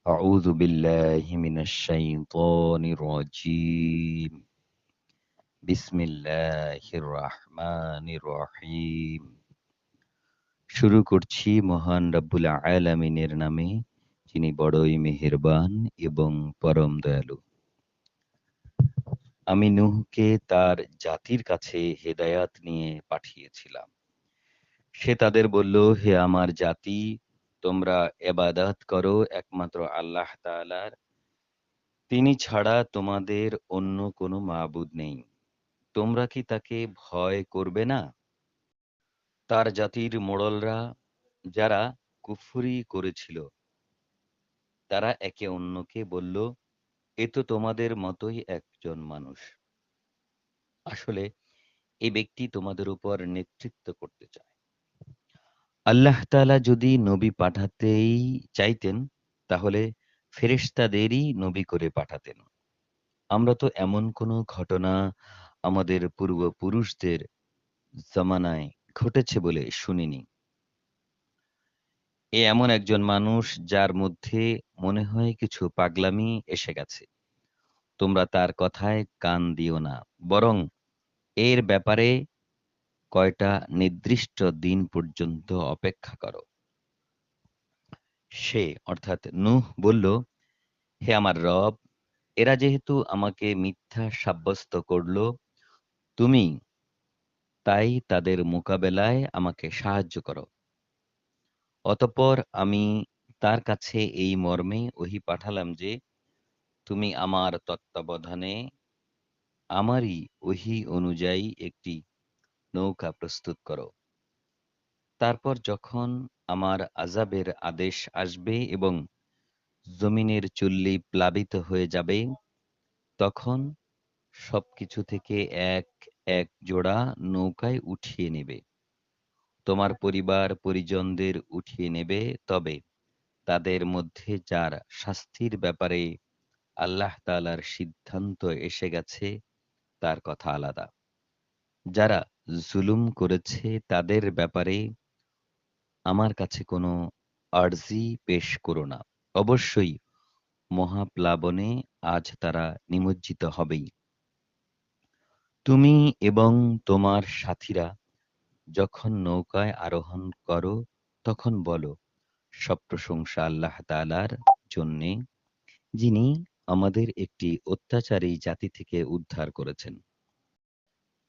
أعوذ بالله من الشيطان الرجيم بسم الله الرحمن الرحيم শুরু করছি মহান রব্বুল আলামিনের নামে, যিনি বড়ই মেহেরবান এবং পরম দয়ালু। আমি নূহকে তার জাতির কাছে হেদায়াত নিয়ে পাঠিয়েছিলাম। সে তাদের বলল, হে আমার জাতি, তোমরা ইবাদত করো একমাত্র আল্লাহ তাআলার। তিনি ছাড়া তোমাদের অন্য কোনো মাবুদ নেই। তোমরা কি তাকে ভয় করবে না? তার জাতির মোড়লরা, যারা কুফরি করেছিল, তারা একে অন্যকে বলল, এ তো তোমাদের মতোই একজন মানুষ। আসলে এই ব্যক্তি তোমাদের উপর নেতৃত্ব করতে চায়। আল্লাহ তাআলা যদি নবী পাঠাতেই চাইতেন, তাহলে ফেরেশতাদেরই নবী করে পাঠাতেন। আমরা তো এমন কোনো ঘটনা আমাদের পূর্বপুরুষদের জামানায় ঘটেছে বলে শুনিনি। এ এমন একজন মানুষ যার মধ্যে মনে হয় কিছু পাগলামি এসে গেছে। তোমরা তার কথায় কান দিও না, বরং এর ব্যাপারে কয়টা নির্দিষ্ট দিন পর্যন্ত অপেক্ষা করো। সে অর্থাৎ নূহ বলল, হে আমার রব, এরা যেহেতু আমাকে মিথ্যা সাব্যস্ত করল, তুমি তাই তাদের মোকাবেলায় আমাকে সাহায্য করো। অতঃপর আমি তার কাছে এই মর্মে ওহী পাঠালাম যে, তুমি আমার তত্ত্বাবধানে আমারই ওহী অনুযায়ী একটি নৌকা প্রস্তুত করো। তারপর যখন আমার আযাবের আদেশ আসবে এবং জমিনের চুল্লি প্লাবিত হয়ে যাবে, তখন সবকিছু থেকে এক এক জোড়া নৌকায় উঠিয়ে নেবে। তোমার পরিবার পরিজনদের উঠিয়ে নেবে, তবে তাদের মধ্যে যার শাস্তির ব্যাপারে আল্লাহ তাআলার সিদ্ধান্ত এসে গেছে, তার কথা আলাদা। যারা জুলুম করেছে তাদের ব্যাপারে আমার কাছে কোনো আরজি পেশ করো না। অবশ্যই মহাপ্লাবনে আজ তারা নিমজ্জিত হবেই। তুমি এবং তোমার সাথীরা যখন নৌকায় আরোহণ করো, তখন বলো, সব প্রশংসা আল্লাহ তাআলার জন্যে, যিনি আমাদের একটি অত্যাচারী জাতি থেকে উদ্ধার করেছেন।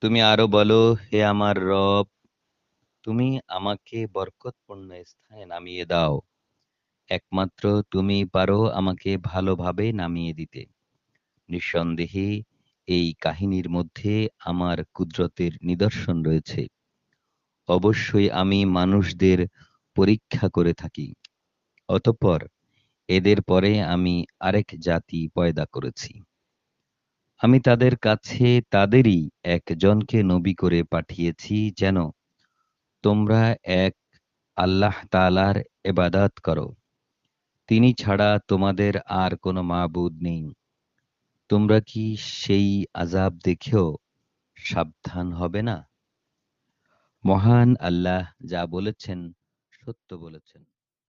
তুমি আরো বলো, হে আমার রব, তুমি আমাকে বরকতপূর্ণ স্থানে নামিয়ে দাও। একমাত্র তুমিই পারো আমাকে ভালোভাবে নামিয়ে দিতে। নিঃসন্দেহে এই কাহিনীর মধ্যে আমার কুদরতের নিদর্শন রয়েছে। অবশ্যই আমি মানুষদের পরীক্ষা করে থাকি। অতঃপর এদের পরে আমি আরেক জাতি পয়দা করেছি। আমি তাদের কাছে তাদেরই একজনকে নবী করে পাঠিয়েছি, যেন তোমরা এক আল্লাহ তাআলার ইবাদত করো। তিনি ছাড়া তোমাদের আর কোনো মাবুদ নেই। তোমরা কি সেই আযাব দেখেও সাবধান হবে না? মহান আল্লাহ যা বলেছেন সত্য বলেছেন।